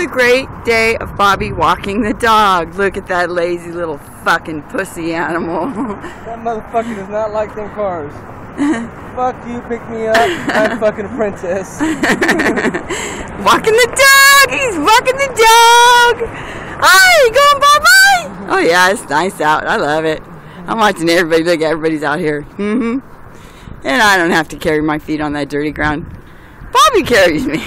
a great day of Bobby walking the dog. Look at that lazy little fucking pussy animal. That motherfucker does not like them cars. Fuck you, pick me up. I'm fucking a princess. Walking the dog! He's walking the dog! Hi, you going bye-bye? Oh yeah, it's nice out. I love it. I'm watching everybody. Look, everybody's out here. And I don't have to carry my feet on that dirty ground. Bobby carries me.